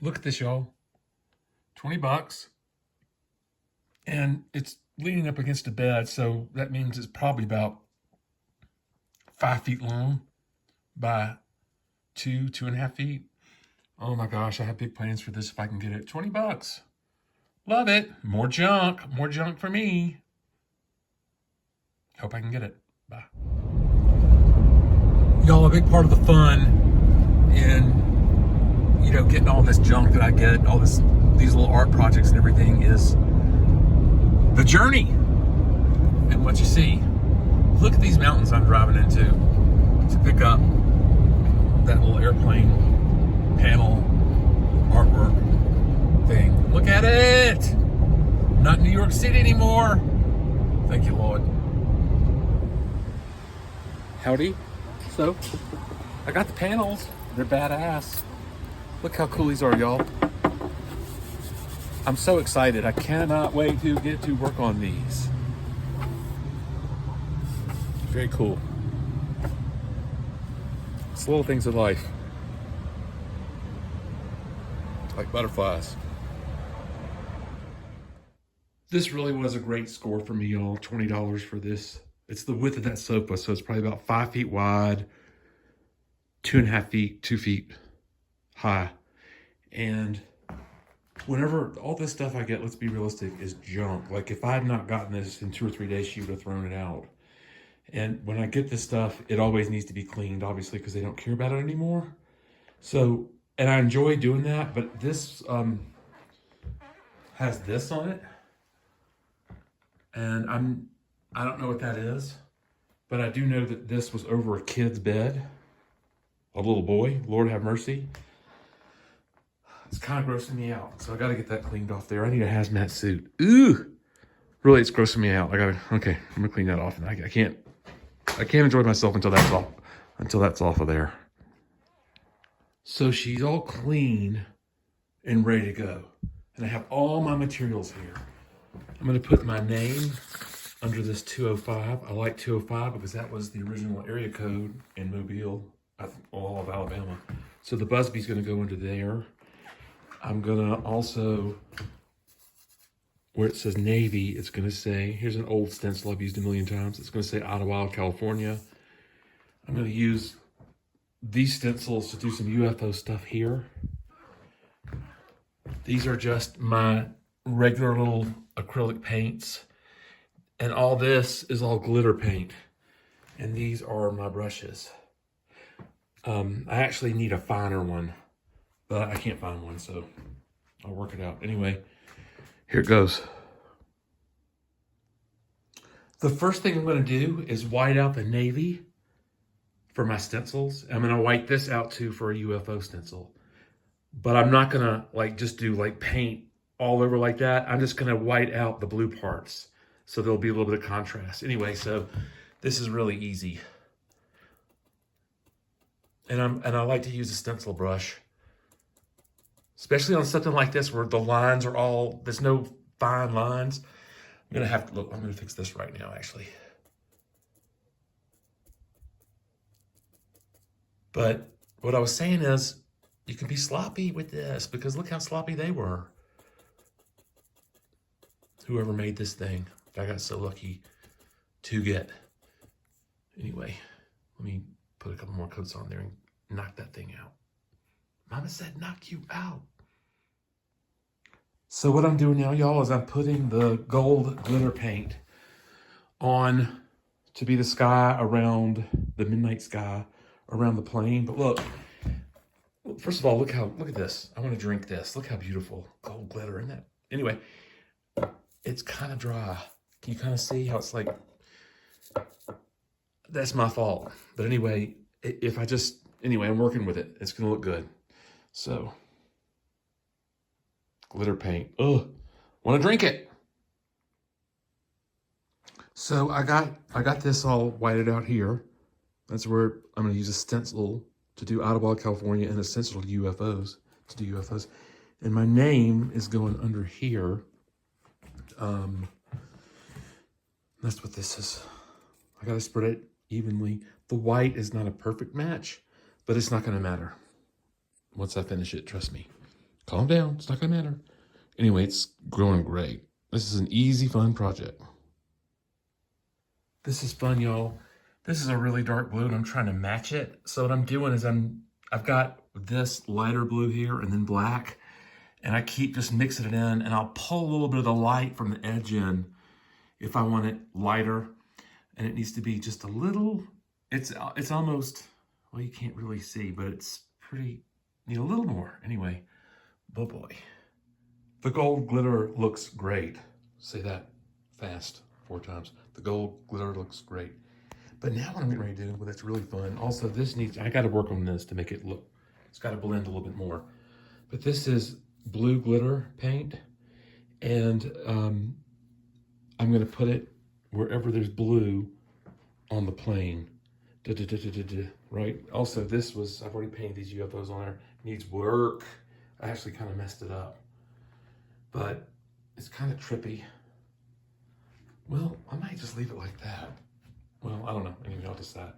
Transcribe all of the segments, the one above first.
Look at this, y'all. 20 bucks. And it's leaning up against a bed, so that means it's probably about 5 feet long by 2.5 feet. Oh my gosh, I have big plans for this if I can get it. 20 bucks. Love it. More junk for me. Hope I can get it. Bye. Y'all, a big part of the fun in, getting all this junk that I get, these little art projects and everything is the journey. And what you see, look at these mountains I'm driving into to pick up that little airplane panel artwork thing. Look at it! Not New York City anymore. Thank you, Lord. Howdy. So, I got the panels. They're badass. Look how cool these are, y'all. I'm so excited. I cannot wait to get to work on these. Very cool. It's little things in life. Like butterflies. This really was a great score for me, y'all. $20 for this. It's the width of that sofa, so it's probably about 5 feet wide, 2.5 feet, 2 feet high. And whenever all this stuff I get, let's be realistic, is junk. Like if I had not gotten this in 2 or 3 days, she would have thrown it out. And when I get this stuff, it always needs to be cleaned, obviously, because they don't care about it anymore. So, and I enjoy doing that, but this has this on it. And I don't know what that is, but I do know that this was over a kid's bed, a little boy, Lord have mercy. It's kind of grossing me out, so I gotta get that cleaned off there. I need a hazmat suit. Ooh, really, it's grossing me out. Okay, I'm gonna clean that off. And I can't enjoy myself until that's off of there. So she's all clean and ready to go. And I have all my materials here. I'm gonna put my name under this 205. I like 205 because that was the original area code in Mobile, all of Alabama. So the Busby's gonna go into there. I'm gonna also, where it says Navy, it's gonna say, here's an old stencil I've used a million times. It's gonna say Ottawa, California. I'm gonna use these stencils to do some UFO stuff here. These are just my regular little acrylic paints. And all this is all glitter paint. And these are my brushes. I actually need a finer one, but I can't find one, so I'll work it out. Anyway, here it goes. The first thing I'm gonna do is white out the navy for my stencils. I'm gonna white this out too for a UFO stencil. But I'm not gonna just do paint all over like that. I'm just gonna white out the blue parts. So there'll be a little bit of contrast. Anyway, so this is really easy. And I like to use a stencil brush, especially on something like this where the lines are all, there's no fine lines. I'm gonna fix this right now, actually. But what I was saying is, you can be sloppy with this because look how sloppy they were. Whoever made this thing, I got so lucky to get. Anyway, let me put a couple more coats on there and knock that thing out. Mama said knock you out. So what I'm doing now, y'all, is I'm putting the gold glitter paint on to be the sky around, the midnight sky around the plane. But look, first of all, look at this. I want to drink this. Look how beautiful gold glitter in that. Anyway, it's kind of dry. Can you kind of see how it's that's my fault. But anyway, I'm working with it. It's going to look good. So, glitter paint. Ugh, want to drink it. So I got this all whited out here. That's where I'm going to use a stencil to do Ottawa, California, and a stencil to do UFOs. And my name is going under here. That's what this is. I got to spread it evenly. The white is not a perfect match, but it's not going to matter once I finish it, trust me. Calm down. It's not going to matter. Anyway, it's growing great. This is an easy, fun project. This is fun, y'all. This is a really dark blue, and I'm trying to match it. So what I'm doing is I've got this lighter blue here and then black, and I keep just mixing it in, and I'll pull a little bit of the light from the edge in if I want it lighter, and it needs to be just a little, it's almost, well, you can't really see, but it's pretty, need a little more. Anyway, oh boy. The gold glitter looks great. Say that fast 4 times. The gold glitter looks great. But now what I'm getting ready to do, well, that's really fun. Also, this needs, I got to work on this to make it look, it's got to blend a little bit more. But this is blue glitter paint, and I'm going to put it wherever there's blue on the plane. Right? Also, this was, I've already painted these UFOs on there. Needs work. I actually kind of messed it up. But it's kind of trippy. Well, I might just leave it like that. Well, I don't know. Anyway, I'll decide.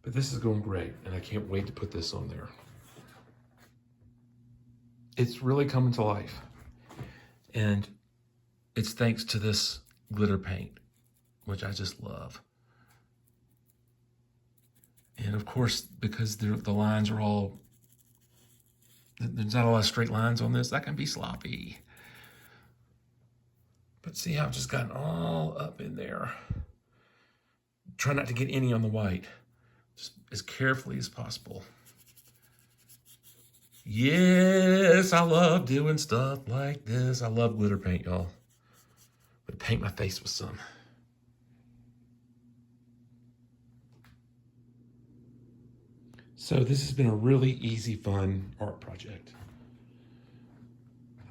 But this is going great, and I can't wait to put this on there. It's really coming to life. And it's thanks to this glitter paint, which I just love. And of course, because the lines are all, there's not a lot of straight lines on this, that can be sloppy. But see how I've just gotten all up in there. Try not to get any on the white, just as carefully as possible. Yes, I love doing stuff like this. I love glitter paint, y'all. But paint my face with some. So this has been a really easy, fun art project.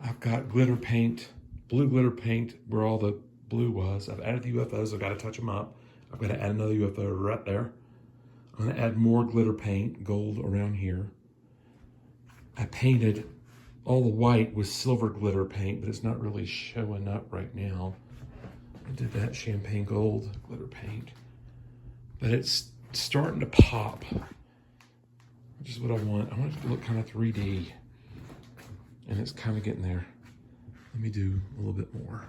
I've got glitter paint, blue glitter paint where all the blue was. I've added the UFOs. I've got to touch them up. I've got to add another UFO right there. I'm going to add more glitter paint, gold around here. I painted all the white with silver glitter paint, but it's not really showing up right now. I did that champagne gold glitter paint. But it's starting to pop, which is what I want. I want it to look kind of 3D. And it's kind of getting there. Let me do a little bit more.